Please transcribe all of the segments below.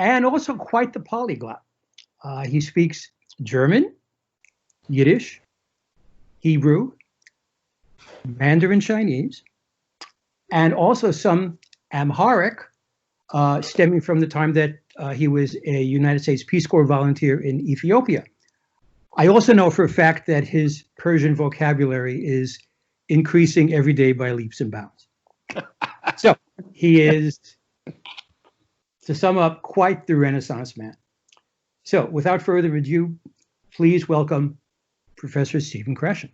and also quite the polyglot. He speaks German, Yiddish, Hebrew, Mandarin Chinese, and also some Amharic, stemming from the time that he was a United States Peace Corps volunteer in Ethiopia. I also know for a fact that his Persian vocabulary is increasing every day by leaps and bounds. So he is, to sum up, quite the Renaissance man. So without further ado, please welcome Professor Stephen Krashen.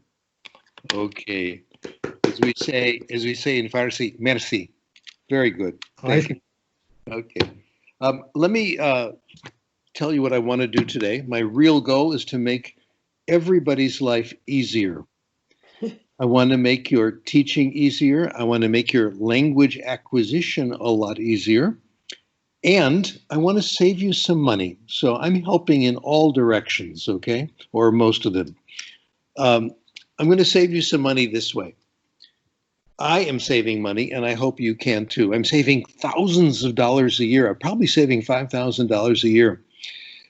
Okay. As we say in Farsi, merci. Very good. Thank you. Okay. Let me tell you what I want to do today. My real goal is to make everybody's life easier. I want to make your teaching easier. I want to make your language acquisition a lot easier. And I want to save you some money. So I'm helping in all directions, okay? Or most of them. I'm going to save you some money this way. I am saving money, and I hope you can too. I'm saving thousands of dollars a year. I'm probably saving $5,000 a year.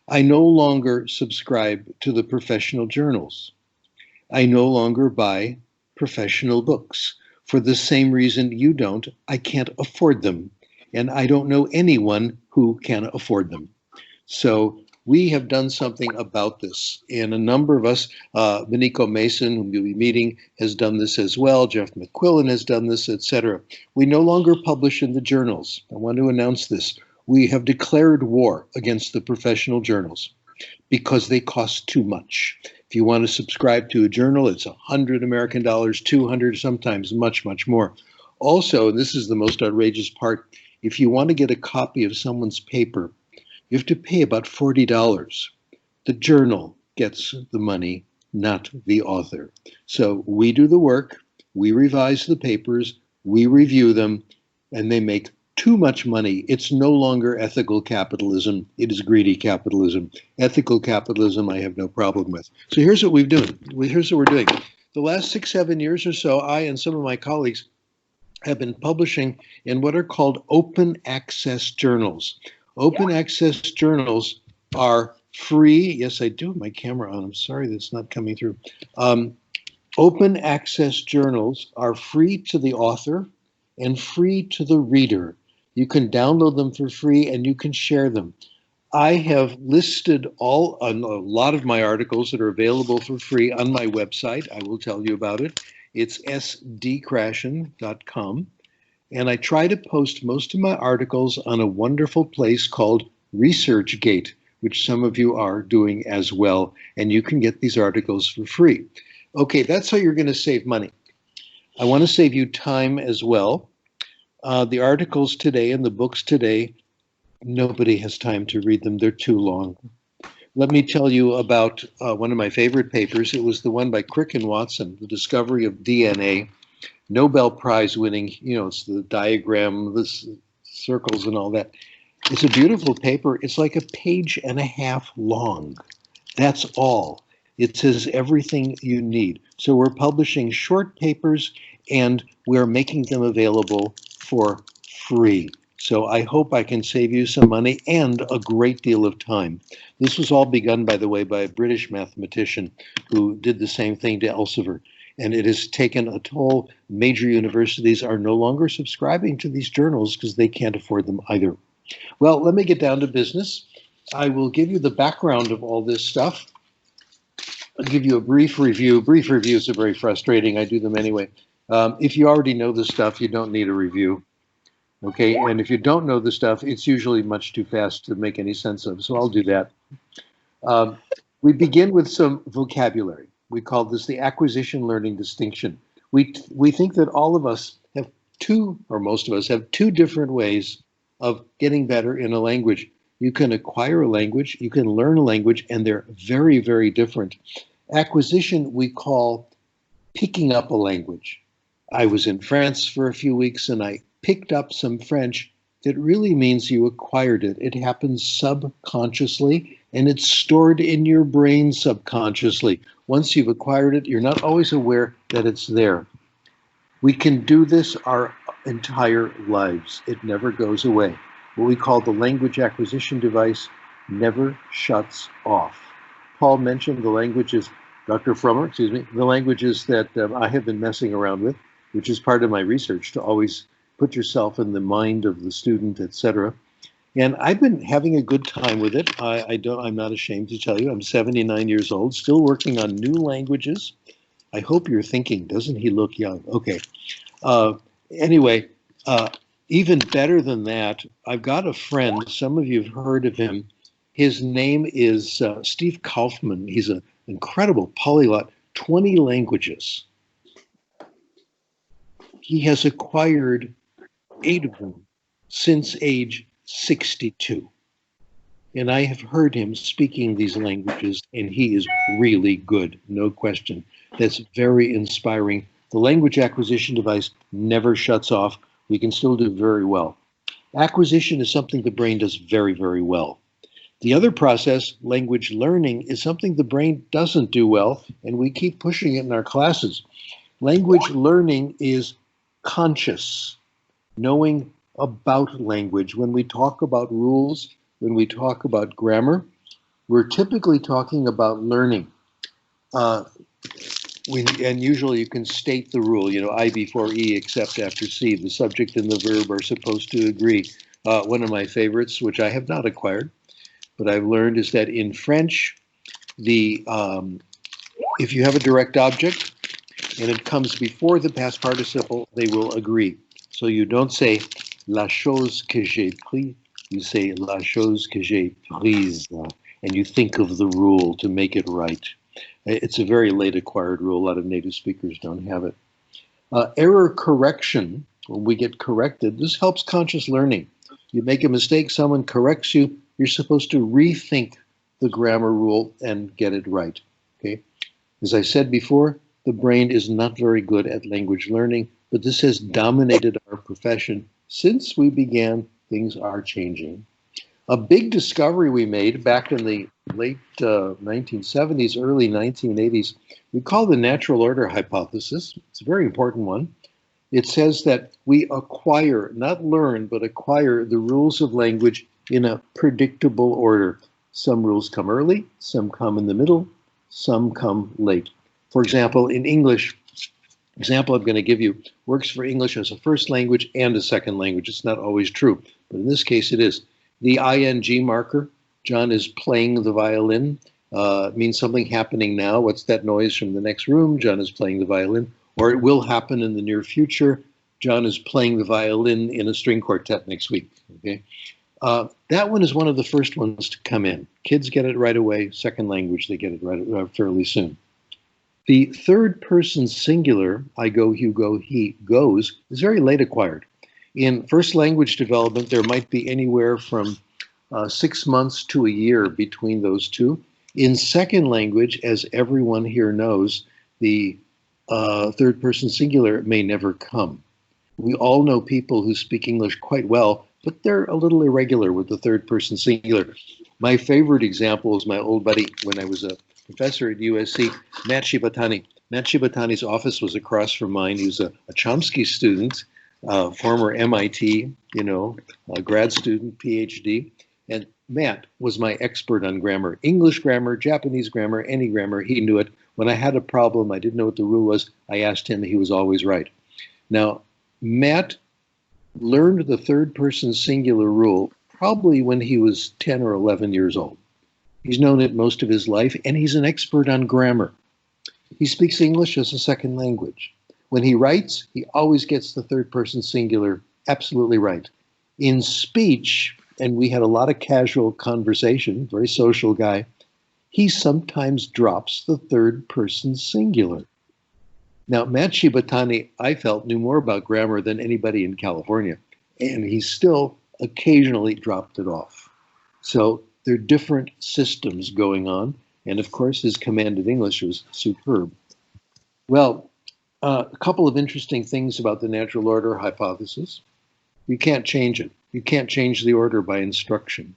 I no longer subscribe to the professional journals. I no longer buy professional books. For the same reason you don't, I can't afford them. And I don't know anyone who can afford them. So we have done something about this. And a number of us, Beniko Mason, whom you'll be meeting, has done this as well. Jeff McQuillan has done this, etc. We no longer publish in the journals. I want to announce this. We have declared war against the professional journals because they cost too much. If you want to subscribe to a journal, it's $100 American, 200, sometimes much, much more. Also, and this is the most outrageous part, if you want to get a copy of someone's paper, you have to pay about $40. The journal gets the money, not the author. So we do the work, we revise the papers, we review them, and they make too much money. It's no longer ethical capitalism, it is greedy capitalism. Ethical capitalism, I have no problem with. So here's what we're doing. The last 6-7 years or so, I and some of my colleagues have been publishing in what are called open access journals. Open access journals are free. Yes, I do have my camera on. I'm sorry that's not coming through. Open access journals are free to the author and free to the reader. You can download them for free and you can share them. I have listed a lot of my articles that are available for free on my website. I will tell you about it. It's sdkrashen.com. And I try to post most of my articles on a wonderful place called ResearchGate, which some of you are doing as well. And you can get these articles for free. Okay, that's how you're going to save money. I want to save you time as well. The articles today and the books today, nobody has time to read them. They're too long. Let me tell you about one of my favorite papers. It was the one by Crick and Watson, The Discovery of DNA. Nobel Prize winning, it's the diagram, the circles and all that. It's a beautiful paper. It's like 1.5 pages long. That's all. It says everything you need. So we're publishing short papers and we're making them available for free. So I hope I can save you some money and a great deal of time. This was all begun, by the way, by a British mathematician who did the same thing to Elsevier. And it has taken a toll. Major universities are no longer subscribing to these journals because they can't afford them either. Well, let me get down to business. I will give you the background of all this stuff. I'll give you a brief review. Brief reviews are very frustrating. I do them anyway. If you already know the stuff, you don't need a review. Okay, and if you don't know the stuff, it's usually much too fast to make any sense of. So I'll do that. We begin with some vocabulary. We call this the acquisition learning distinction. We think that all of us have most of us have two different ways of getting better in a language. You can acquire a language, you can learn a language, and they're very, very different. Acquisition we call picking up a language. I was in France for a few weeks and I picked up some French. That really means you acquired it. It happens subconsciously and it's stored in your brain subconsciously. Once you've acquired it, you're not always aware that it's there. We can do this our entire lives. It never goes away. what we call the language acquisition device never shuts off. Paul mentioned the languages, Dr. Frommer, excuse me, the languages that I have been messing around with, which is part of my research, to always put yourself in the mind of the student, etc. And I've been having a good time with it. I'm not ashamed to tell you, I'm 79 years old, still working on new languages. I hope you're thinking, doesn't he look young? Okay. Anyway, even better than that, I've got a friend, some of you have heard of him. His name is Steve Kaufman. He's an incredible polyglot, 20 languages. He has acquired 8 of them since age 62. And I have heard him speaking these languages, and he is really good, no question. That's very inspiring. The language acquisition device never shuts off. We can still do very well. Acquisition is something the brain does very, very well. The other process, language learning, is something the brain doesn't do well, and we keep pushing it in our classes. Language learning is conscious, knowing about language. When we talk about rules, when we talk about grammar, we're typically talking about learning. And usually you can state the rule, you know, I before E except after C. The subject and the verb are supposed to agree. One of my favorites, which I have not acquired, but I've learned, is that in French, if you have a direct object and it comes before the past participle, they will agree. So you don't say la chose que j'ai pris, you say la chose que j'ai prise, and you think of the rule to make it right. It's a very late acquired rule. A lot of native speakers don't have it. Error correction, when we get corrected, this helps conscious learning. You make a mistake, someone corrects you, you're supposed to rethink the grammar rule and get it right. Okay. As I said before, the brain is not very good at language learning, but this has dominated our profession since we began. Things are changing. A big discovery we made back in the late 1970s, early 1980s, we call the natural order hypothesis. It's a very important one. It says that we acquire, not learn, but acquire the rules of language in a predictable order. Some rules come early, some come in the middle, some come late. For example, in English, example I'm going to give you works for English as a first language and a second language. It's not always true, but in this case it is. The ing marker, John is playing the violin, means something happening now. What's that noise from the next room? John is playing the violin. Or it will happen in the near future. John is playing the violin in a string quartet next week. Okay, that one is one of the first ones to come in. Kids get it right away. Second language, they get it right fairly soon. The third person singular, I go, you go, he goes, is very late acquired. In first language development, there might be anywhere from 6 months to a year between those two. In second language, as everyone here knows, the third person singular may never come. We all know people who speak English quite well, but they're a little irregular with the third person singular. My favorite example is my old buddy when I was a professor at USC, Matt Shibatani. Matt Shibatani's office was across from mine. He was a Chomsky student, former MIT, grad student, PhD. And Matt was my expert on grammar, English grammar, Japanese grammar, any grammar. He knew it. When I had a problem, I didn't know what the rule was, I asked him, he was always right. Now, Matt learned the third person singular rule probably when he was 10 or 11 years old. He's known it most of his life, and he's an expert on grammar. He speaks English as a second language. When he writes, he always gets the third person singular absolutely right. In speech, and we had a lot of casual conversation, very social guy, he sometimes drops the third person singular. Now, Matt Shibatani, I felt, knew more about grammar than anybody in California, and he still occasionally dropped it off. So there are different systems going on, and of course his command of English was superb. Well, a couple of interesting things about the natural order hypothesis. You can't change it. You can't change the order by instruction.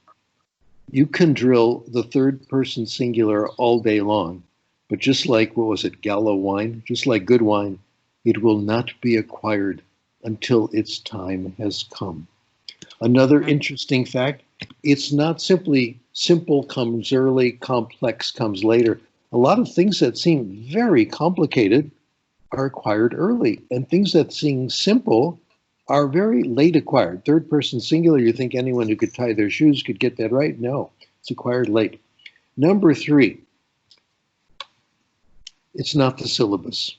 You can drill the third person singular all day long, but just like, what was it, Gallo wine? Just like good wine, it will not be acquired until its time has come. Another interesting fact, it's not simply simple comes early, complex comes later. A lot of things that seem very complicated are acquired early, and things that seem simple are very late acquired. Third person singular, you think anyone who could tie their shoes could get that right? No, it's acquired late. Number 3, it's not the syllabus.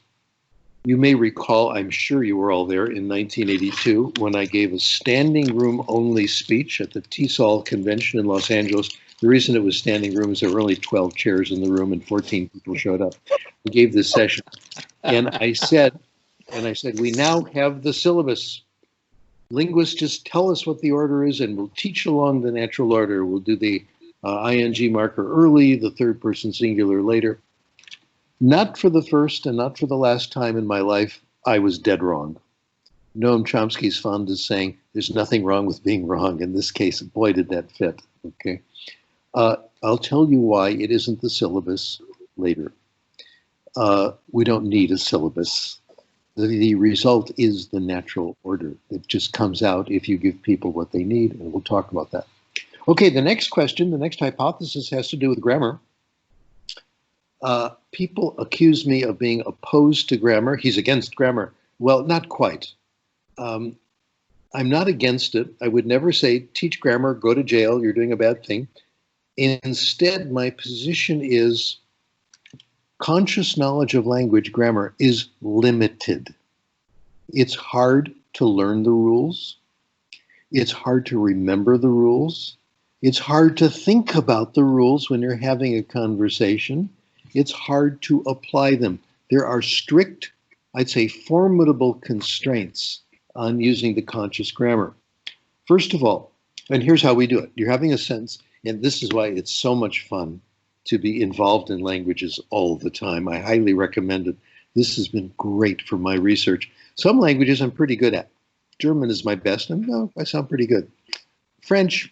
You may recall, I'm sure you were all there in 1982 when I gave a standing room only speech at the TESOL convention in Los Angeles. The reason it was standing room is there were only 12 chairs in the room and 14 people showed up. I gave this session and I said, we now have the syllabus. Linguists just tell us what the order is and we'll teach along the natural order. We'll do the ing marker early, the third person singular later. Not for the first and not for the last time in my life, I was dead wrong. Noam Chomsky's fond of saying, there's nothing wrong with being wrong. In this case, boy, did that fit. Okay, I'll tell you why it isn't the syllabus later. We don't need a syllabus. The result is the natural order. It just comes out if you give people what they need, and we'll talk about that. Okay, the next question, the next hypothesis has to do with grammar. People accuse me of being opposed to grammar. He's against grammar. Well, not quite. I'm not against it. I would never say, teach grammar, go to jail, you're doing a bad thing. Instead, my position is conscious knowledge of language, grammar, is limited. It's hard to learn the rules. It's hard to remember the rules. It's hard to think about the rules when you're having a conversation. It's hard to apply them. There are strict, I'd say formidable constraints on using the conscious grammar. First of all, and here's how we do it. You're having a sentence, and this is why it's so much fun to be involved in languages all the time. I highly recommend it. This has been great for my research. Some languages I'm pretty good at. German is my best, and no, I sound pretty good. French,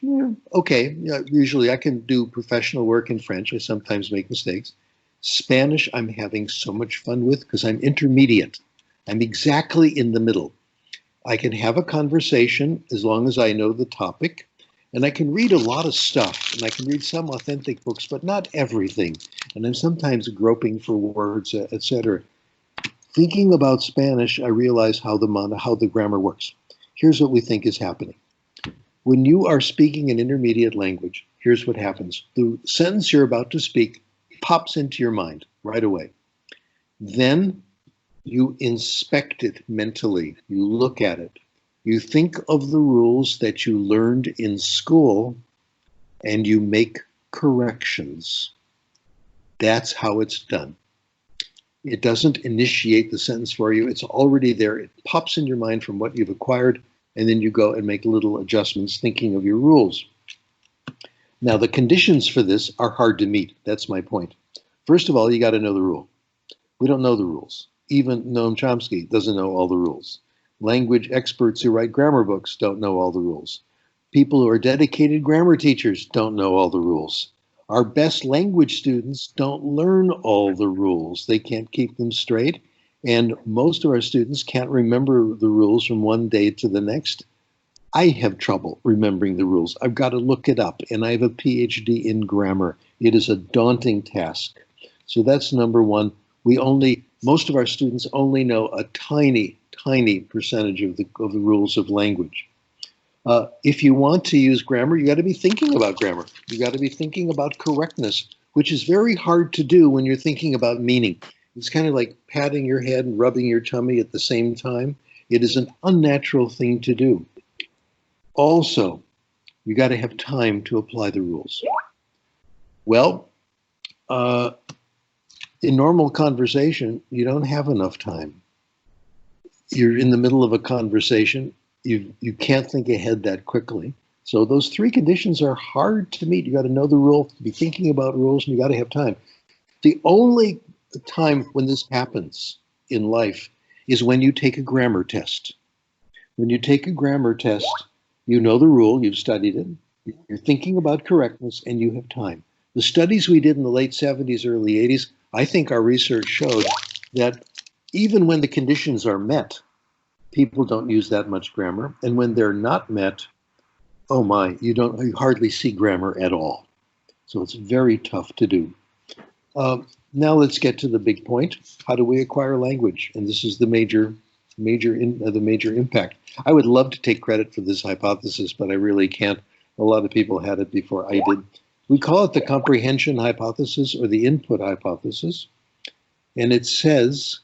okay. Usually I can do professional work in French. I sometimes make mistakes. Spanish, I'm having so much fun with because I'm intermediate. I'm exactly in the middle. I can have a conversation as long as I know the topic, and I can read a lot of stuff, and I can read some authentic books, but not everything. And I'm sometimes groping for words, etc. Thinking about Spanish, I realize how the grammar works. Here's what we think is happening. When you are speaking an intermediate language, here's what happens. The sentence you're about to speak pops into your mind right away. Then you inspect it mentally. You look at it. You think of the rules that you learned in school and you make corrections. That's how it's done. It doesn't initiate the sentence for you. It's already there. It pops in your mind from what you've acquired, and then you go and make little adjustments thinking of your rules. Now, the conditions for this are hard to meet. That's my point. First of all, you got to know the rule. We don't know the rules. Even Noam Chomsky doesn't know all the rules. Language experts who write grammar books don't know all the rules. People who are dedicated grammar teachers don't know all the rules. Our best language students don't learn all the rules. They can't keep them straight. And most of our students can't remember the rules from one day to the next. I have trouble remembering the rules. I've got to look it up, and I have a PhD in grammar. It is a daunting task. So that's number one. Most of our students only know a tiny percentage of the rules of language. If you want to use grammar, you got to be thinking about grammar. You got to be thinking about correctness, which is very hard to do when you're thinking about meaning. It's kind of like patting your head and rubbing your tummy at the same time. It is an unnatural thing to do. Also, you got to have time to apply the rules. Well, in normal conversation, you don't have enough time. You're in the middle of a conversation. You can't think ahead that quickly. So those three conditions are hard to meet. You got to know the rule, be thinking about rules, and you got to have time. The only time when this happens in life is when you take a grammar test. When you take a grammar test, you know the rule, you've studied it, you're thinking about correctness, and you have time. The studies we did in the late 70s, early 80s, I think our research showed that even when the conditions are met, people don't use that much grammar. And when they're not met, oh my, you hardly see grammar at all. So it's very tough to do. Now let's get to the big point. How do we acquire language? And this is the major impact. I would love to take credit for this hypothesis, but I really can't. A lot of people had it before I did. We call it the Comprehension Hypothesis or the Input Hypothesis. And it says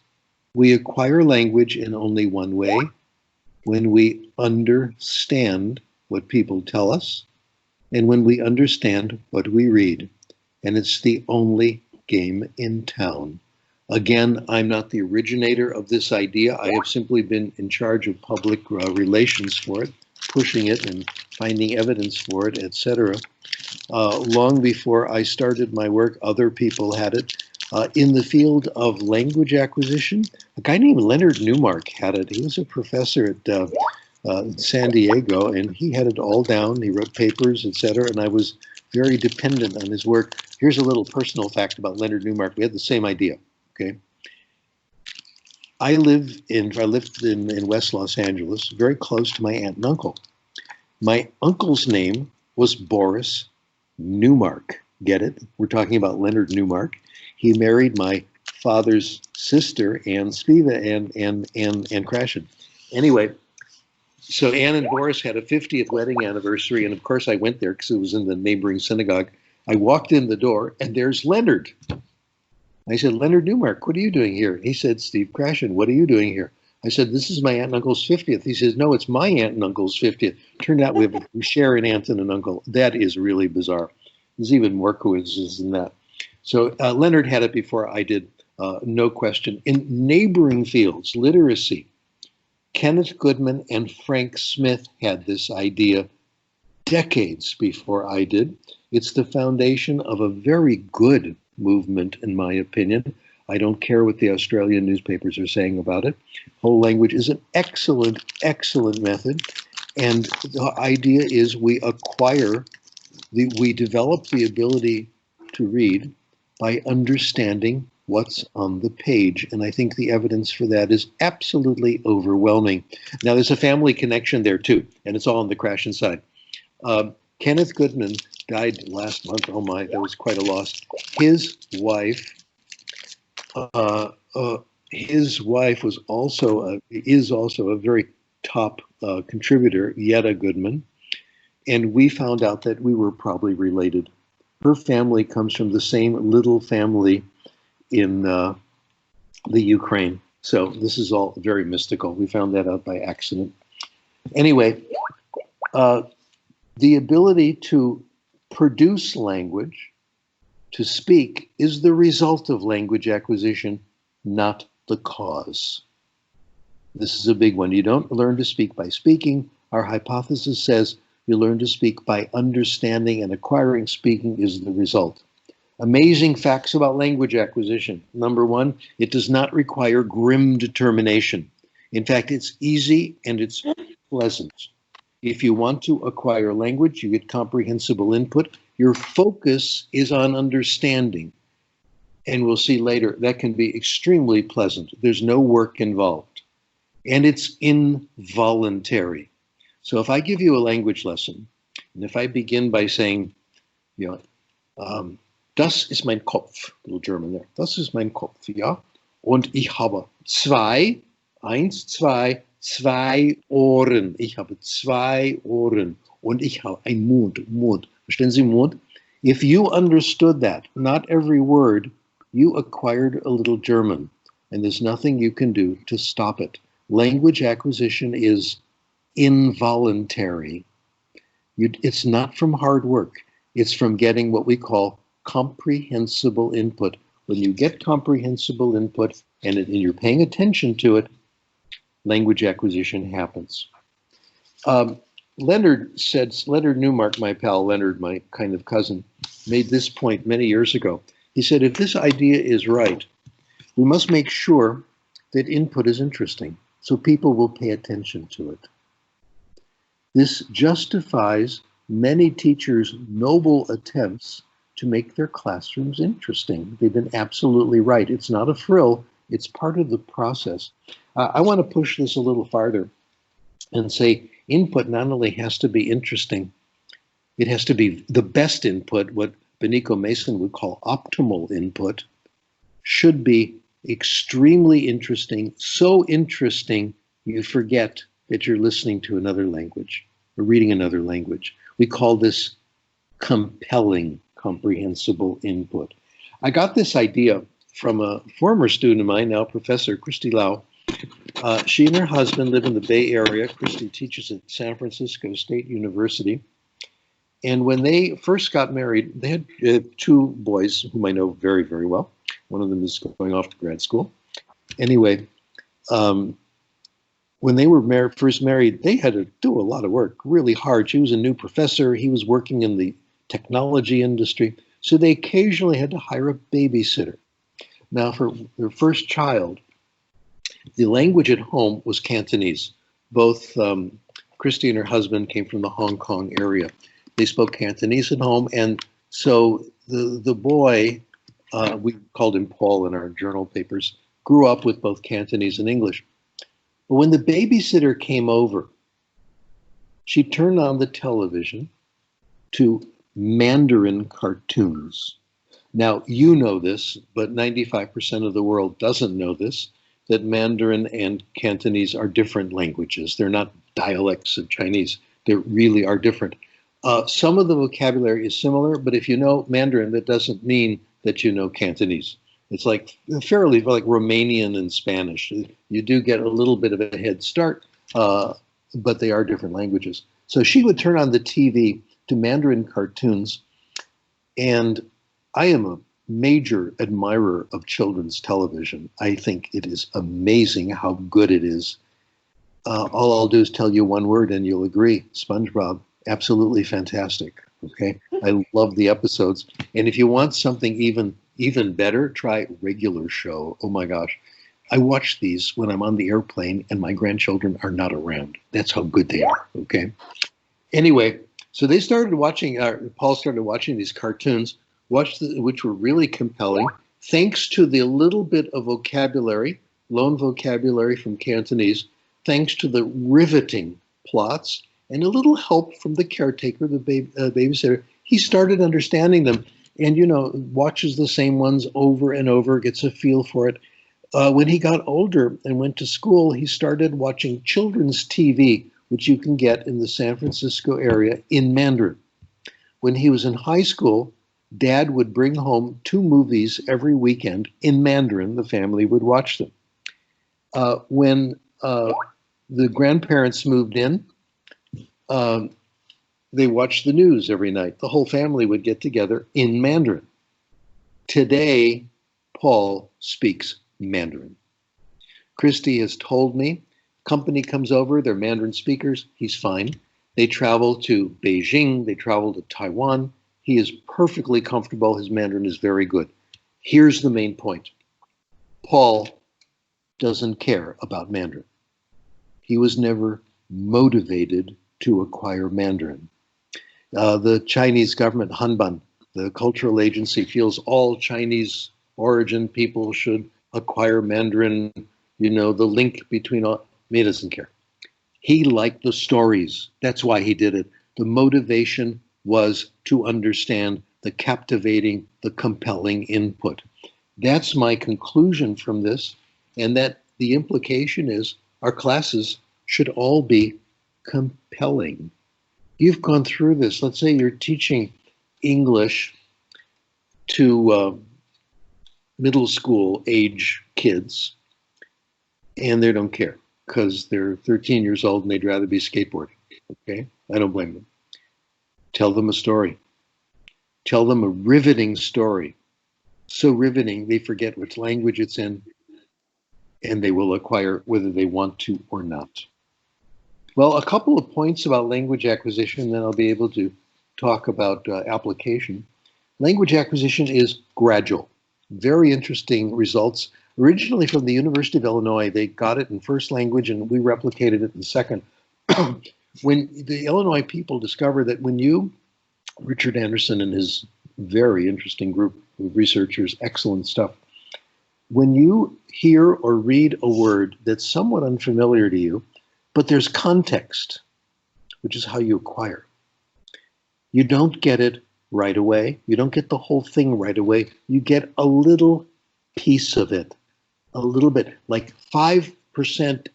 we acquire language in only one way, when we understand what people tell us and when we understand what we read. And it's the only game in town. Again, I'm not the originator of this idea. I have simply been in charge of public relations for it, pushing it and finding evidence for it, etc. Long before I started my work, other people had it. In the field of language acquisition, a guy named Leonard Newmark had it. He was a professor at San Diego, and he had it all down. He wrote papers, etc., and I was very dependent on his work. Here's a little personal fact about Leonard Newmark. We had the same idea. Okay, I lived in West Los Angeles, very close to my aunt and uncle. My uncle's name was Boris Newmark. Get it? We're talking about Leonard Newmark. He married my father's sister, Anne Spiva, and Krashen. Anyway, so Anne and Boris had a 50th wedding anniversary, and of course I went there because it was in the neighboring synagogue. I walked in the door, and there's Leonard. I said, Leonard Newmark, what are you doing here? He said, Steve Krashen, what are you doing here? I said, this is my aunt and uncle's 50th. He says, no, it's my aunt and uncle's 50th. Turned out we share an aunt and an uncle. That is really bizarre. There's even more coincidences than that. So Leonard had it before I did, no question. In neighboring fields, literacy, Kenneth Goodman and Frank Smith had this idea decades before I did. It's the foundation of a very good movement, in my opinion. I don't care what the Australian newspapers are saying about it. Whole language is an excellent, excellent method. And the idea is we develop the ability to read by understanding what's on the page. And I think the evidence for that is absolutely overwhelming. Now, there's a family connection there, too, and it's all on the Krashen side. Kenneth Goodman died last month. Oh, my, that was quite a loss. His wife was also is also a very top contributor, Yetta Goodman, and we found out that we were probably related. Her family comes from the same little family in the Ukraine. So this is all very mystical. We found that out by accident. Anyway, the ability to produce language, to speak, is the result of language acquisition, not the cause. This is a big one. You don't learn to speak by speaking. Our hypothesis says you learn to speak by understanding, and acquiring speaking is the result. Amazing facts about language acquisition. Number one, it does not require grim determination. In fact, it's easy and it's pleasant. If you want to acquire language, you get comprehensible input. Your focus is on understanding. And we'll see later, that can be extremely pleasant. There's no work involved. And it's involuntary. So if I give you a language lesson, and if I begin by saying, das ist mein Kopf, little German there, das ist mein Kopf, ja, und ich habe zwei Ohren, ich habe zwei Ohren, und ich habe einen Mund. Verstehen Sie Mund? If you understood that, not every word, you acquired a little German, and there's nothing you can do to stop it. Language acquisition is involuntary. It's not from hard work. It's from getting what we call comprehensible input. When you get comprehensible input and you're paying attention to it, language acquisition happens. Leonard Newmark, my pal Leonard, my kind of cousin, made this point many years ago. He said, if this idea is right, we must make sure that input is interesting, so people will pay attention to it. This justifies many teachers' noble attempts to make their classrooms interesting. They've been absolutely right. It's not a frill, it's part of the process. I want to push this a little farther and say, Input not only has to be interesting, it has to be the best input, what Benico Mason would call optimal input, should be extremely interesting, so interesting you forget that you're listening to another language or reading another language. We call this compelling, comprehensible input. I got this idea from a former student of mine, now Professor Christy Lau. She and her husband live in the Bay Area. Christy teaches at San Francisco State University. And when they first got married, they had two boys whom I know very, very well. One of them is going off to grad school. Anyway, when they were first married, they had to do a lot of work, really hard. She was a new professor. He was working in the technology industry. So they occasionally had to hire a babysitter. Now, for their first child, the language at home was Cantonese. Both Christy and her husband came from the Hong Kong area. They spoke Cantonese at home, and so the boy, we called him Paul in our journal papers, grew up with both Cantonese and English. But when the babysitter came over, she turned on the television to Mandarin cartoons. Now, you know this, but 95% of the world doesn't know this, that Mandarin and Cantonese are different languages. They're not dialects of Chinese. They really are different. Some of the vocabulary is similar, but if you know Mandarin, that doesn't mean that you know Cantonese. It's like fairly like Romanian and Spanish. You do get a little bit of a head start, but they are different languages. So she would turn on the TV to Mandarin cartoons, and I am a major admirer of children's television. I think it is amazing how good it is. All I'll do is tell you one word and you'll agree. SpongeBob, absolutely fantastic. Okay, I love the episodes. And if you want something even better, try Regular Show. Oh my gosh. I watch these when I'm on the airplane and my grandchildren are not around. That's how good they are. Okay. Anyway, so they started watching, Paul started watching these cartoons, which were really compelling, thanks to the little bit of vocabulary, loan vocabulary from Cantonese, thanks to the riveting plots, and a little help from the caretaker, the babysitter. He started understanding them and, watches the same ones over and over, gets a feel for it. When he got older and went to school, he started watching children's TV, which you can get in the San Francisco area in Mandarin. When he was in high school, Dad would bring home 2 movies every weekend in Mandarin. The family would watch them. When the grandparents moved in, they watched the news every night. The whole family would get together in Mandarin. Today, Paul speaks Mandarin. Christy has told me, company comes over, they're Mandarin speakers, he's fine. They travel to Beijing, they travel to Taiwan. He is perfectly comfortable, his Mandarin is very good. Here's the main point. Paul doesn't care about Mandarin. He was never motivated to acquire Mandarin. The Chinese government, Hanban, the cultural agency, feels all Chinese origin people should acquire Mandarin, the link between all. He doesn't care. He liked the stories. That's why he did it. The motivation was to understand the captivating, the compelling input. That's my conclusion from this, and that the implication is our classes should all be compelling. You've gone through this. Let's say you're teaching English to middle school age kids, and they don't care because they're 13 years old and they'd rather be skateboarding. Okay? I don't blame them. Tell them a story. Tell them a riveting story. So riveting, they forget which language it's in, and they will acquire whether they want to or not. Well, a couple of points about language acquisition, then I'll be able to talk about application. Language acquisition is gradual. Very interesting results. Originally from the University of Illinois, they got it in first language and we replicated it in second. When the Illinois people discovered that when you, Richard Anderson and his very interesting group of researchers, excellent stuff, when you hear or read a word that's somewhat unfamiliar to you, but there's context, which is how you acquire. You don't get it right away. You don't get the whole thing right away. You get a little piece of it, a little bit, like 5%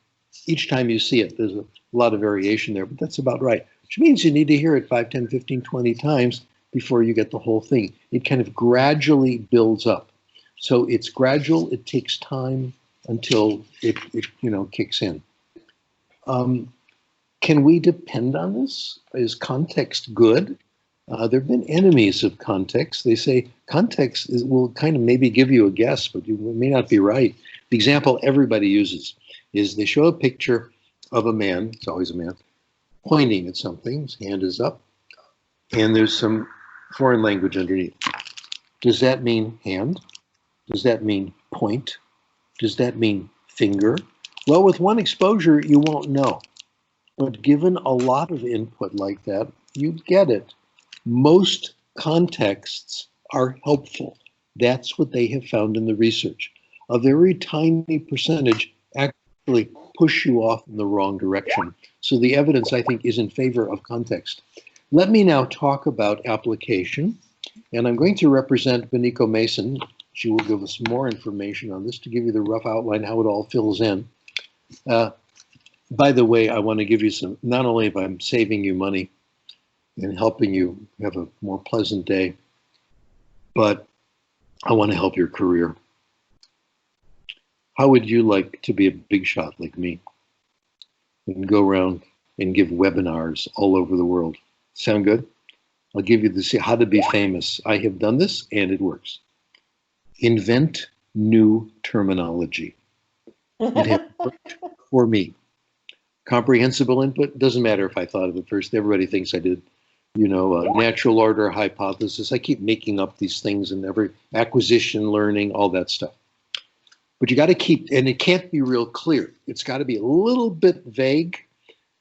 each time you see it. There's a lot of variation there, but that's about right, which means you need to hear it 5, 10, 15, 20 times before you get the whole thing. It kind of gradually builds up. So it's gradual. It takes time until it kicks in. Can we depend on this? Is context good? There have been enemies of context. They say context will kind of maybe give you a guess, but you may not be right. The example everybody uses is they show a picture of a man, it's always a man, pointing at something, his hand is up, and there's some foreign language underneath. Does that mean hand? Does that mean point? Does that mean finger? Well, with one exposure, you won't know. But given a lot of input like that, you get it. Most contexts are helpful. That's what they have found in the research. A very tiny percentage actually push you off in the wrong direction. So the evidence, I think, is in favor of context. Let me now talk about application. And I'm going to represent Beniko Mason. She will give us more information on this to give you the rough outline how it all fills in. By the way, I want to give you some, not only if I'm saving you money and helping you have a more pleasant day, but I want to help your career. How would you like to be a big shot like me and go around and give webinars all over the world? Sound good? I'll give you this, how to be famous. I have done this and it works. Invent new terminology. It has worked for me. Comprehensible input, doesn't matter if I thought of it first. Everybody thinks I did. Natural order hypothesis. I keep making up these things in every acquisition, learning, all that stuff. But you got to keep, and it can't be real clear. It's got to be a little bit vague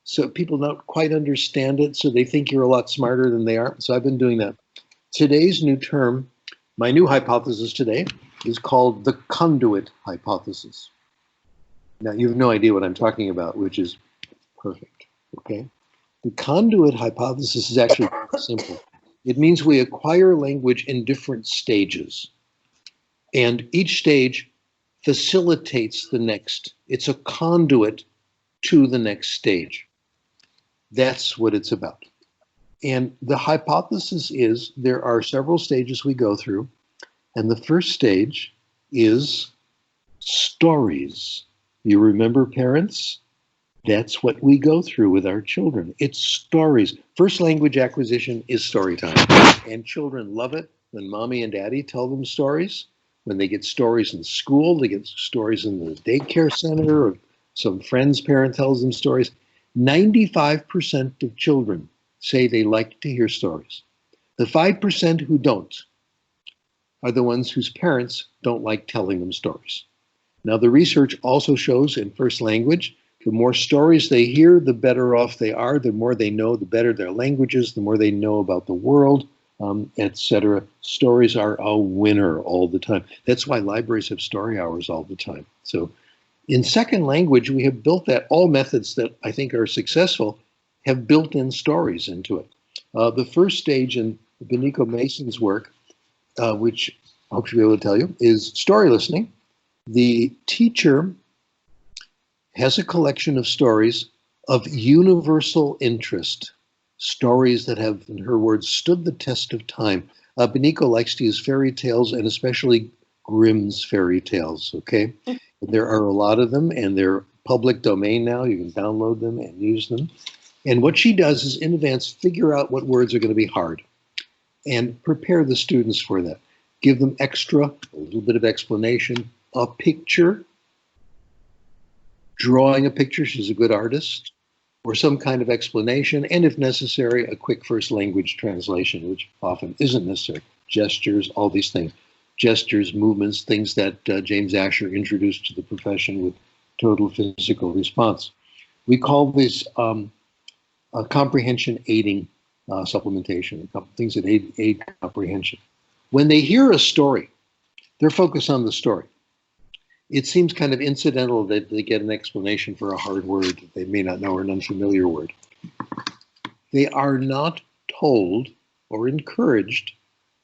so people don't quite understand it, so they think you're a lot smarter than they are. So I've been doing that. Today's new term, my new hypothesis today, is called the Conduit Hypothesis. Now, you have no idea what I'm talking about, which is perfect, okay? The Conduit Hypothesis is actually simple. It means we acquire language in different stages, and each stage facilitates the next. It's a conduit to the next stage. That's what it's about. And the hypothesis is there are several stages we go through, and the first stage is stories. You remember, parents? That's what we go through with our children. It's stories. First language acquisition is story time. And children love it when mommy and daddy tell them stories. When they get stories in school, they get stories in the daycare center, or some friend's parent tells them stories. 95% of children say they like to hear stories. The 5% who don't are the ones whose parents don't like telling them stories. Now, the research also shows in first language, the more stories they hear, the better off they are. The more they know, the better their language is, the more they know about the world, etc. Stories are a winner all the time. That's why libraries have story hours all the time. So in second language, we have built that. All methods that I think are successful have built in stories into it. The first stage in Beniko Mason's work, which I hope she'll be able to tell you, is story listening. The teacher has a collection of stories of universal interest, stories that have, in her words, stood the test of time. Beniko likes to use fairy tales, and especially Grimm's fairy tales, okay? There are a lot of them, and they're public domain now. You can download them and use them. And what she does is, in advance, figure out what words are going to be hard and prepare the students for that. Give them extra, a little bit of explanation, a picture, drawing a picture, she's a good artist, or some kind of explanation, and if necessary, a quick first language translation, which often isn't necessary. Gestures, all these things. Gestures, movements, things that James Asher introduced to the profession with total physical response. We call this a comprehension aiding supplementation, things that aid comprehension. When they hear a story, they're focused on the story. It seems kind of incidental that they get an explanation for a hard word that they may not know or an unfamiliar word. They are not told or encouraged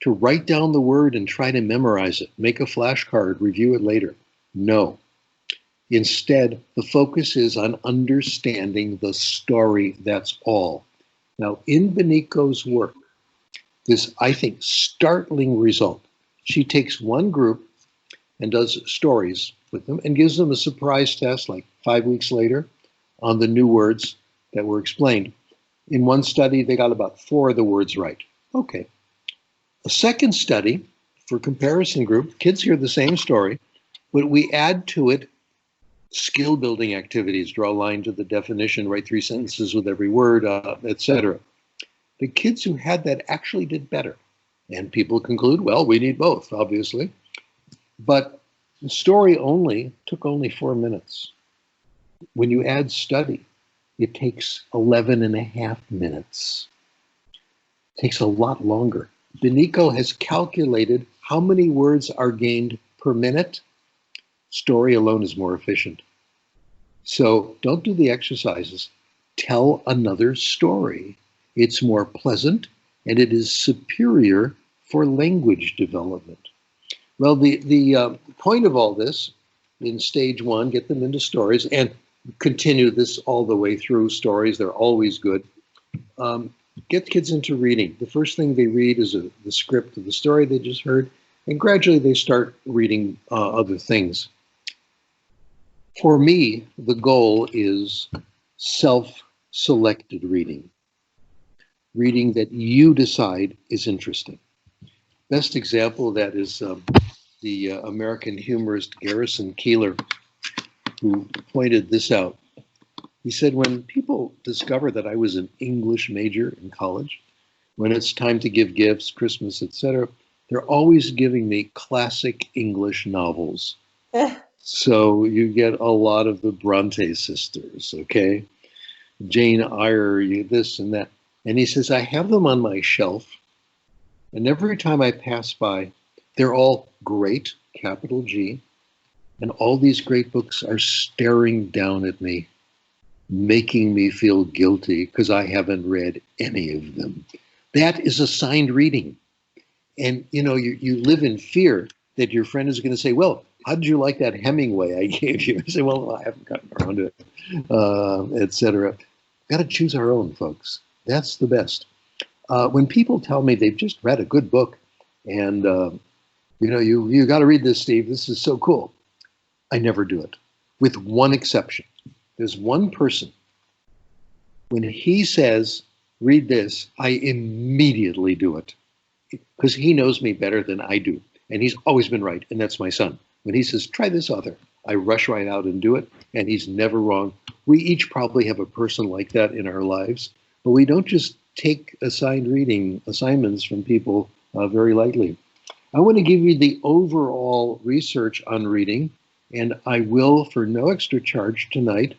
to write down the word and try to memorize it, make a flashcard, review it later. No. Instead, the focus is on understanding the story, that's all. Now, in Benico's work, this, I think, startling result, she takes one group and does stories with them and gives them a surprise test like 5 weeks later on the new words that were explained. In one study, they got about 4 of the words right. Okay. A second study for comparison group, kids hear the same story, but we add to it skill building activities, draw a line to the definition, write 3 sentences with every word, etc. The kids who had that actually did better. And people conclude, well, we need both, obviously. But the story took only 4 minutes. When you add study, it takes 11 and a half minutes. It takes a lot longer. Benico has calculated how many words are gained per minute. Story alone is more efficient. So don't do the exercises. Tell another story. It's more pleasant and it is superior for language development. Well, the point of all this in stage 1, get them into stories and continue this all the way through stories. They're always good. Get kids into reading. The first thing they read is the script of the story they just heard, and gradually they start reading other things. For me, the goal is self-selected reading. Reading that you decide is interesting. Best example of that is the American humorist Garrison Keillor, who pointed this out. He said, when people discover that I was an English major in college, when it's time to give gifts, Christmas, etc., they're always giving me classic English novels. So you get a lot of the Bronte sisters, okay? Jane Eyre, this and that. And he says, I have them on my shelf, and every time I pass by, they're all great, capital G, and all these great books are staring down at me, making me feel guilty because I haven't read any of them. That is assigned reading. And you know, you live in fear that your friend is going to say, well, how did you like that Hemingway I gave you? I say, well, I haven't gotten around to it, etc. Got to choose our own, folks. That's the best. When people tell me they've just read a good book and, you know, you got to read this, Steve. This is so cool. I never do it, with one exception. There's one person, when he says, read this, I immediately do it because he knows me better than I do. And he's always been right. And that's my son. When he says, try this author, I rush right out and do it. And he's never wrong. We each probably have a person like that in our lives, but we don't just take assigned reading assignments from people very lightly. I want to give you the overall research on reading, and I will, for no extra charge tonight,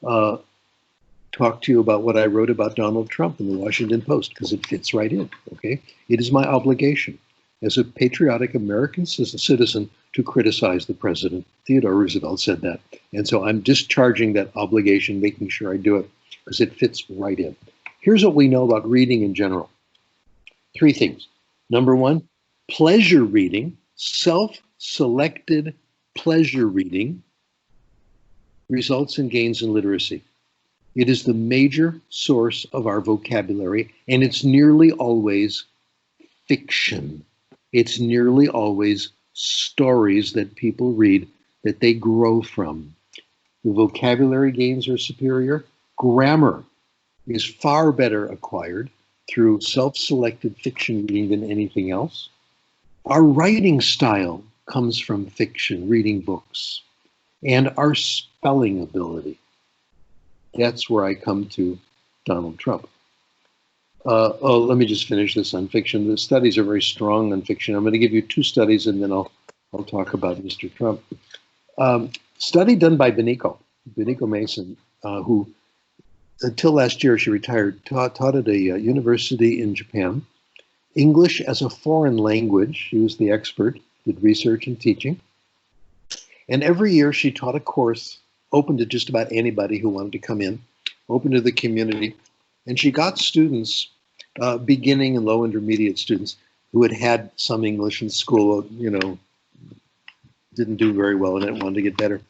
talk to you about what I wrote about Donald Trump in the Washington Post, because it fits right in, okay? It is my obligation as a patriotic American citizen to criticize the president. Theodore Roosevelt said that. And so I'm discharging that obligation, making sure I do it, because it fits right in. Here's what we know about reading in general. 3 things. Number 1, pleasure reading, self-selected pleasure reading, results in gains in literacy. It is the major source of our vocabulary, and it's nearly always fiction. It's nearly always stories that people read that they grow from. The vocabulary gains are superior. Grammar is far better acquired through self-selected fiction reading than anything else. Our writing style comes from fiction, reading books, and our spelling ability. That's where I come to Donald Trump. Let me just finish this on fiction. The studies are very strong on fiction. I'm going to give you 2 studies, and then I'll talk about Mr. Trump. Study done by Benico Mason, who until last year she retired, taught at a university in Japan. English as a foreign language. She was the expert, did research and teaching. And every year she taught a course open to just about anybody who wanted to come in, open to the community. And she got students, beginning and low intermediate students, who had had some English in school, you know, didn't do very well in it, wanted to get better.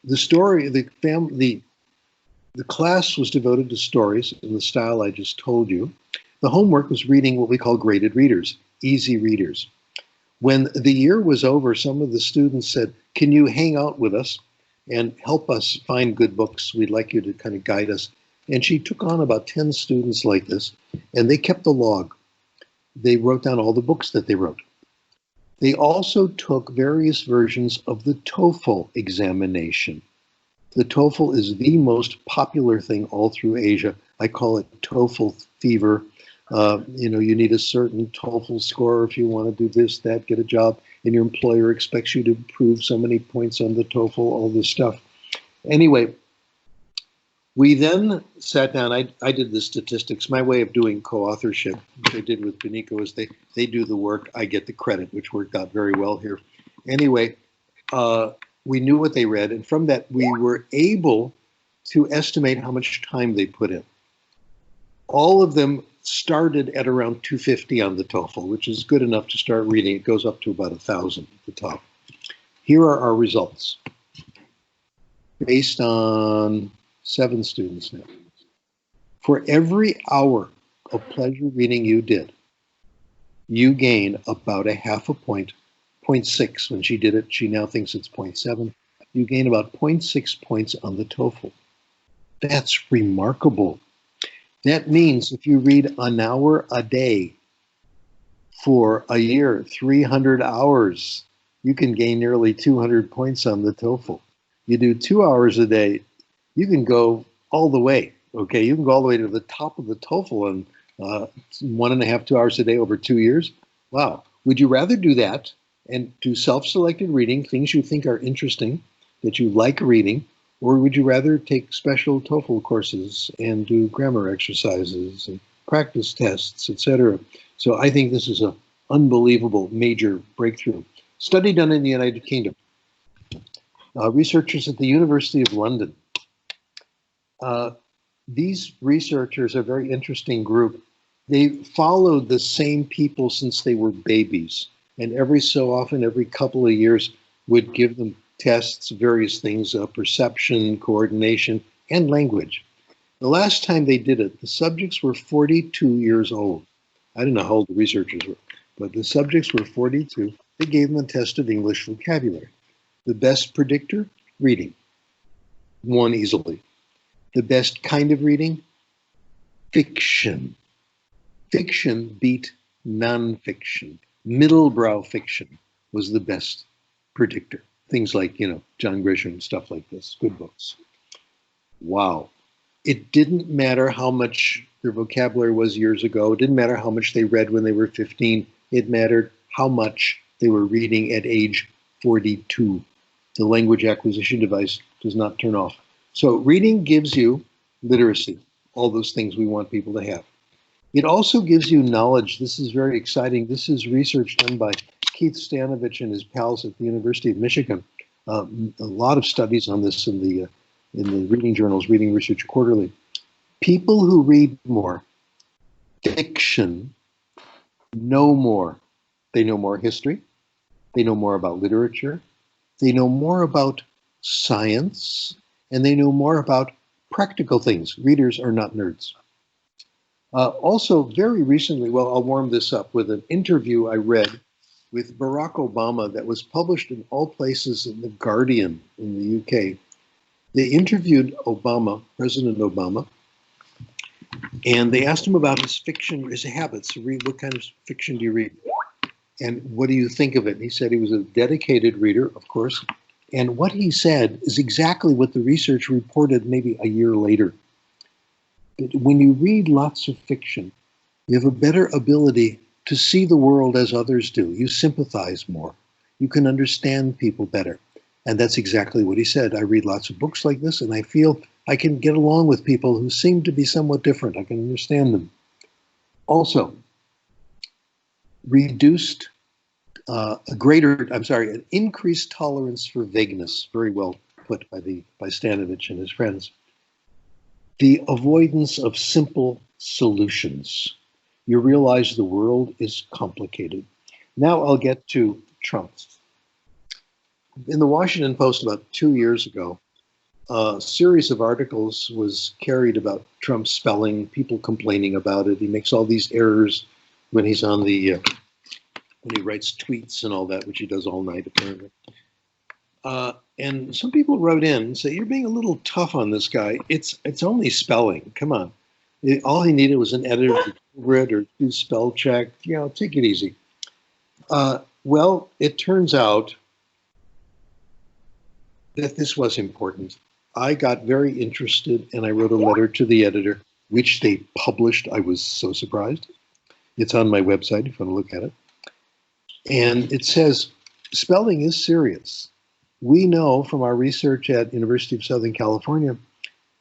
The story, the class was devoted to stories in the style I just told you. The homework was reading what we call graded readers, easy readers. When the year was over, some of the students said, can you hang out with us and help us find good books? We'd like you to kind of guide us. And she took on about 10 students like this, and they kept a log. They wrote down all the books that they wrote. They also took various versions of the TOEFL examination. The TOEFL is the most popular thing all through Asia. I call it TOEFL fever. You know, you need a certain TOEFL score if you want to do this, that, get a job, and your employer expects you to prove so many points on the TOEFL, all this stuff. Anyway, we then sat down. I did the statistics. My way of doing co-authorship, which I did with Benico, is they do the work, I get the credit, which worked out very well here. Anyway, we knew what they read, and from that we were able to estimate how much time they put in. All of them started at around 250 on the TOEFL, which is good enough to start reading. It goes up to about 1,000 at the top. Here are our results based on 7 students now. For every hour of pleasure reading you did, you gain about a half a point, 0.6. When she did it, she now thinks it's 0.7. You gain about 0.6 points on the TOEFL. That's remarkable. That means if you read an hour a day for a year, 300 hours, you can gain nearly 200 points on the TOEFL. You do 2 hours a day, you can go all the way, okay? You can go all the way to the top of the TOEFL in 1.5, 2 hours a day over 2 years. Wow. Would you rather do that and do self-selected reading, things you think are interesting, that you like reading, or would you rather take special TOEFL courses and do grammar exercises and practice tests, etc.? So I think this is an unbelievable major breakthrough. Study done in the United Kingdom. Researchers at the University of London. These researchers are a very interesting group. They followed the same people since they were babies, and every so often, every couple of years, would give them tests, various things, perception, coordination, and language. The last time they did it, the subjects were 42 years old. I don't know how old the researchers were, but the subjects were 42. They gave them a test of English vocabulary. The best predictor, reading. Won easily. The best kind of reading, fiction. Fiction beat nonfiction. Middlebrow fiction was the best predictor. Things like, you know, John Grisham, stuff like this, good books. Wow. It didn't matter how much their vocabulary was years ago. It didn't matter how much they read when they were 15. It mattered how much they were reading at age 42. The language acquisition device does not turn off. So reading gives you literacy, all those things we want people to have. It also gives you knowledge. This is very exciting. This is research done by Keith Stanovich and his pals at the University of Michigan. A lot of studies on this in the reading journals, Reading Research Quarterly. People who read more fiction know more. They know more history. They know more about literature. They know more about science. And they know more about practical things. Readers are not nerds. Also, very recently, well, I'll warm this up with an interview I read with Barack Obama that was published in all places in The Guardian in the UK. They interviewed Obama, President Obama, and they asked him about his fiction, his habits. What kind of fiction do you read? And what do you think of it? And he said he was a dedicated reader, of course. And what he said is exactly what the research reported maybe a year later. But when you read lots of fiction, you have a better ability to see the world as others do. You sympathize more. You can understand people better. And that's exactly what he said. I read lots of books like this, and I feel I can get along with people who seem to be somewhat different. I can understand them. Also, an increased tolerance for vagueness. Very well put by Stanovich and his friends. The avoidance of simple solutions. You realize the world is complicated. Now I'll get to Trump. In the Washington Post about 2 years ago, a series of articles was carried about Trump's spelling, people complaining about it. He makes all these errors when he's on the, when he writes tweets and all that, which he does all night apparently. And some people wrote in and say, you're being a little tough on this guy. It's only spelling, come on. All he needed was an editor to cover it or do spell check, you know, take it easy. Well, it turns out that this was important. I got very interested and I wrote a letter to the editor, which they published. I was so surprised. It's on my website if you want to look at it. And it says, spelling is serious. We know from our research at University of Southern California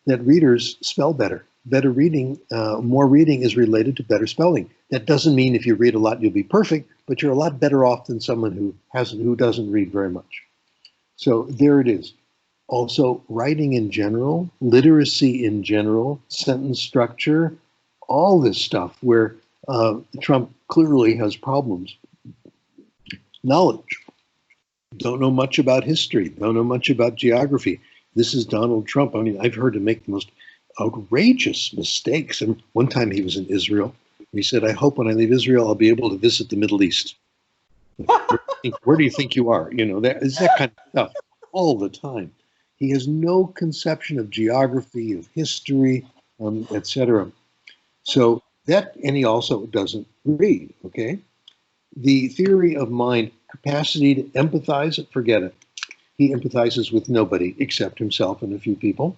that readers spell better. Better reading, more reading is related to better spelling. That doesn't mean if you read a lot, you'll be perfect, but you're a lot better off than someone who doesn't read very much. So there it is. Also, writing in general, literacy in general, sentence structure, all this stuff where Trump clearly has problems. Knowledge. Don't know much about history, don't know much about geography. This is Donald Trump. I mean, I've heard him make the most outrageous mistakes. And one time he was in Israel. He said, I hope when I leave Israel, I'll be able to visit the Middle East. Where do you think you are? You know, that is that kind of stuff all the time. He has no conception of geography, of history, etc. So that, and he also doesn't read, okay? The theory of mind, capacity to empathize, forget it. He empathizes with nobody except himself and a few people.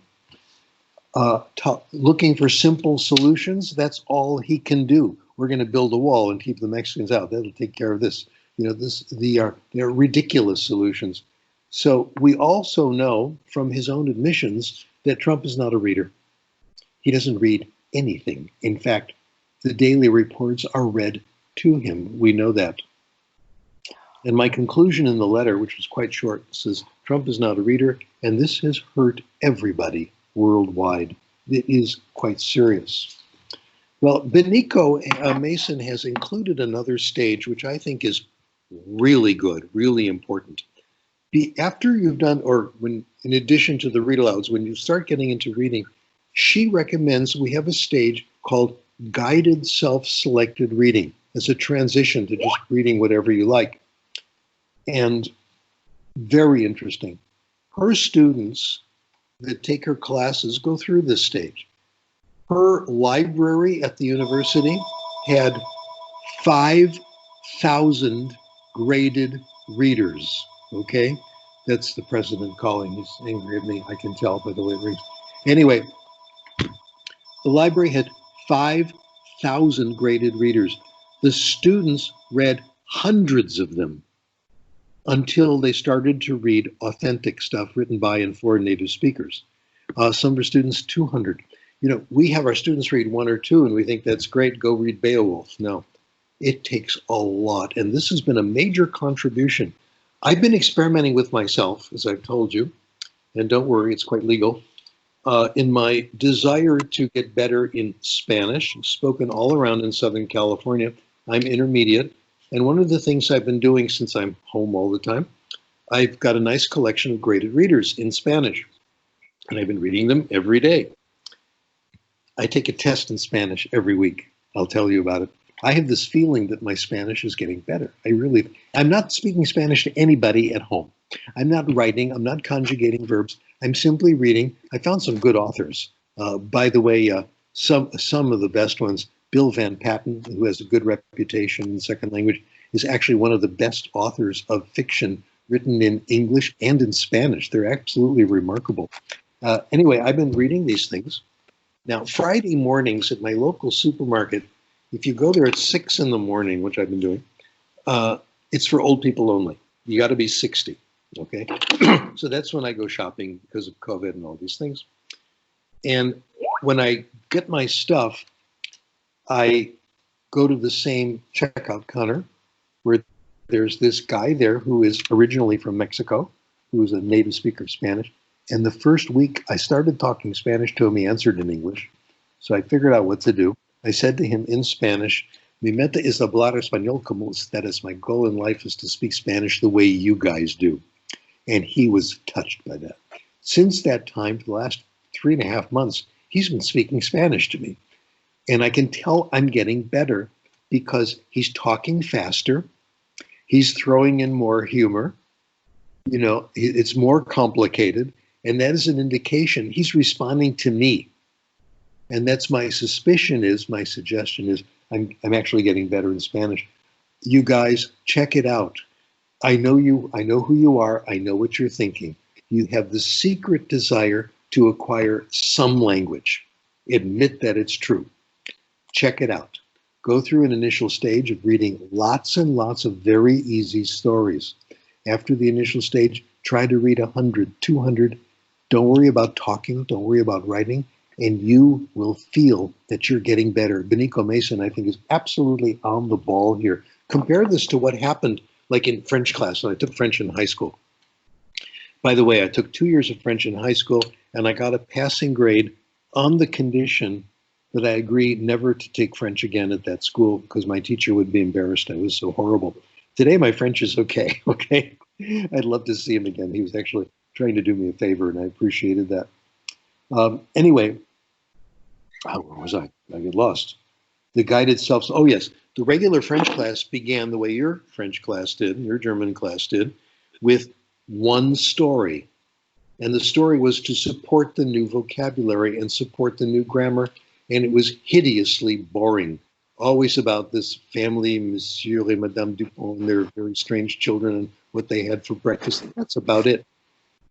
Looking for simple solutions, that's all he can do. We're going to build a wall and keep the Mexicans out. That'll take care of this. You know, they're ridiculous solutions. So we also know from his own admissions that Trump is not a reader. He doesn't read anything. In fact, the daily reports are read to him. We know that. And my conclusion in the letter, which was quite short, says Trump is not a reader, and this has hurt everybody worldwide. It is quite serious. Well, Benico Mason has included another stage, which I think is really good, really important. After you've done, or when, in addition to the read alouds, when you start getting into reading, she recommends we have a stage called guided self-selected reading as a transition to just reading whatever you like. And very interesting. Her students that take her classes go through this stage. Her library at the university had 5,000 graded readers, okay? That's the president calling. He's angry at me, I can tell by the way it reads. Anyway, the library had 5,000 graded readers. The students read hundreds of them until they started to read authentic stuff written by and for native speakers. Some of our students, 200. You know, we have our students read 1 or 2 and we think that's great, go read Beowulf. No, it takes a lot. And this has been a major contribution. I've been experimenting with myself, as I've told you, and don't worry, it's quite legal, in my desire to get better in Spanish, spoken all around in Southern California. I'm intermediate. And one of the things I've been doing since I'm home all the time, I've got a nice collection of graded readers in Spanish. And I've been reading them every day. I take a test in Spanish every week. I'll tell you about it. I have this feeling that my Spanish is getting better. I'm not speaking Spanish to anybody at home. I'm not writing, I'm not conjugating verbs. I'm simply reading. I found some good authors. By the way, some of the best ones, Bill Van Patten, who has a good reputation in second language, is actually one of the best authors of fiction written in English and in Spanish. They're absolutely remarkable. Anyway, I've been reading these things. Now, Friday mornings at my local supermarket, if you go there at 6 in the morning, which I've been doing, it's for old people only. You got to be 60, okay? So that's when I go shopping because of COVID and all these things. And when I get my stuff, I go to the same checkout counter where there's this guy there who is originally from Mexico, who is a native speaker of Spanish, And the first week I started talking Spanish to him, he answered in English. So I figured out what to do. I said to him in Spanish, mi meta es hablar español como ustedes. My goal in life is to speak Spanish the way you guys do. And he was touched by that. Since that time, for the last 3.5 months, he's been speaking Spanish to me. And I can tell I'm getting better because he's talking faster. He's throwing in more humor. You know, it's more complicated. And that is an indication he's responding to me. And that's my suspicion is, my suggestion is, I'm actually getting better in Spanish. You guys, check it out. I know you, I know who you are, I know what you're thinking. You have the secret desire to acquire some language. Admit that it's true. Check it out. Go through an initial stage of reading lots and lots of very easy stories. After the initial stage, try to read 100, 200. Don't worry about talking, don't worry about writing, and you will feel that you're getting better. Benico Mason, I think, is absolutely on the ball here. Compare this to what happened like in French class when I took French in high school. By the way, I took 2 years of French in high school, and I got a passing grade on the condition that I agreed never to take French again at that school because my teacher would be embarrassed. I was so horrible. Today, my French is okay, okay? I'd love to see him again. He was actually trying to do me a favor, and I appreciated that. Anyway, where was I? I get lost. The guided self, oh yes, the regular French class began the way your French class did, your German class did, with one story. And the story was to support the new vocabulary and support the new grammar, and it was hideously boring. Always about this family, Monsieur et Madame Dupont, and their very strange children and what they had for breakfast. That's about it.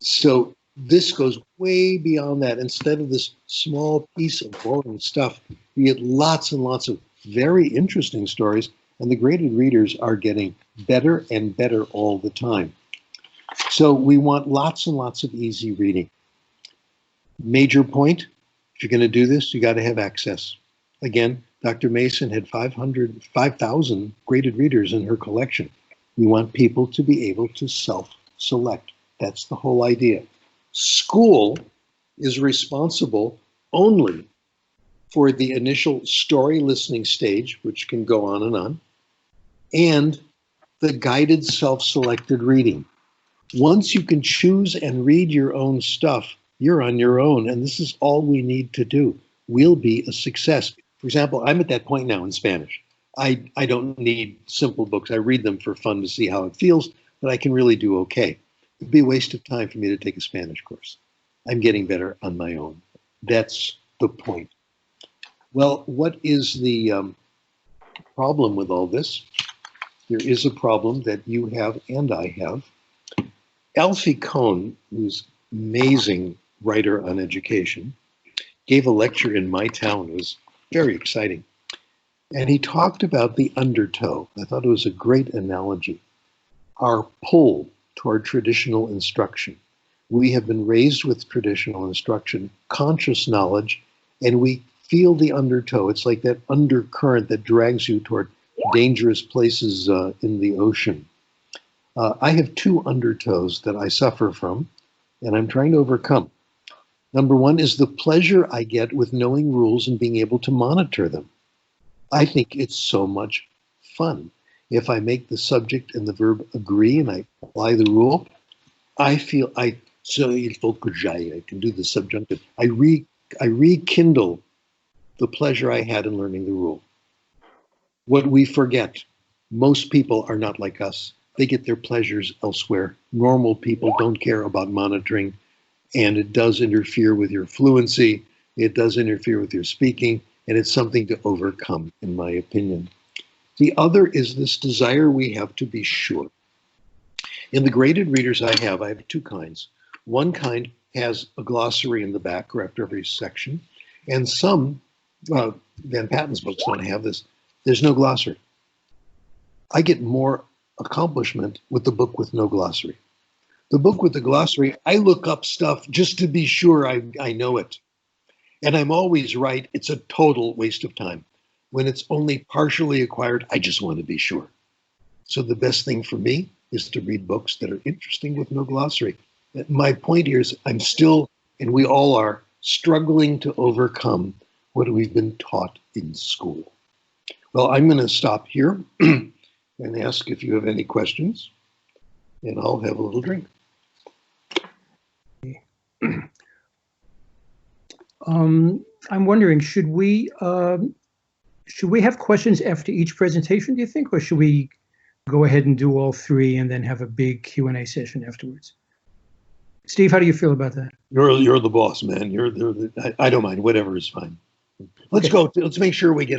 So this goes way beyond that. Instead of this small piece of boring stuff, you get lots and lots of very interesting stories, and the graded readers are getting better and better all the time. So we want lots and lots of easy reading. Major point, if you're going to do this, you got to have access. Again, Dr. Mason had 5,000 graded readers in her collection. We want people to be able to self-select. That's the whole idea. School is responsible only for the initial story listening stage, which can go on, and the guided self-selected reading. Once you can choose and read your own stuff, you're on your own, and this is all we need to do. We'll be a success. For example, I'm at that point now in Spanish. I don't need simple books. I read them for fun to see how it feels, but I can really do okay. It'd be a waste of time for me to take a Spanish course. I'm getting better on my own. That's the point. Well, what is the problem with all this? There is a problem that you have and I have. Alfie Kohn, who's an amazing writer on education, gave a lecture in my town. It was very exciting. And he talked about the undertow. I thought it was a great analogy. Our pull toward traditional instruction. We have been raised with traditional instruction, conscious knowledge, and we feel the undertow. It's like that undercurrent that drags you toward dangerous places in the ocean. I have 2 undertows that I suffer from, and I'm trying to overcome. Number one is the pleasure I get with knowing rules and being able to monitor them. I think it's so much fun. If I make the subject and the verb agree and I apply the rule, I feel so il faut que j'aille. I can do the subjunctive. I rekindle the pleasure I had in learning the rule. What we forget, most people are not like us. They get their pleasures elsewhere. Normal people don't care about monitoring, and it does interfere with your fluency. It does interfere with your speaking, and it's something to overcome, in my opinion. The other is this desire we have to be sure. In the graded readers I have 2 kinds. One kind has a glossary in the back or after every section, and some, Van Patten's books don't have this. There's no glossary. I get more accomplishment with the book with no glossary. The book with the glossary, I look up stuff just to be sure I know it. And I'm always right. It's a total waste of time. When it's only partially acquired, I just want to be sure. So the best thing for me is to read books that are interesting with no glossary. My point here is I'm still, and we all are, struggling to overcome what we've been taught in school. Well, I'm going to stop here and ask if you have any questions, and I'll have a little drink. I'm wondering, should we have questions after each presentation, do you think, or should we go ahead and do all three and then have a big Q&A session afterwards? Steve, how do you feel about that? You're the boss, man. I don't mind. Whatever is fine. Let's go. Let's make sure we get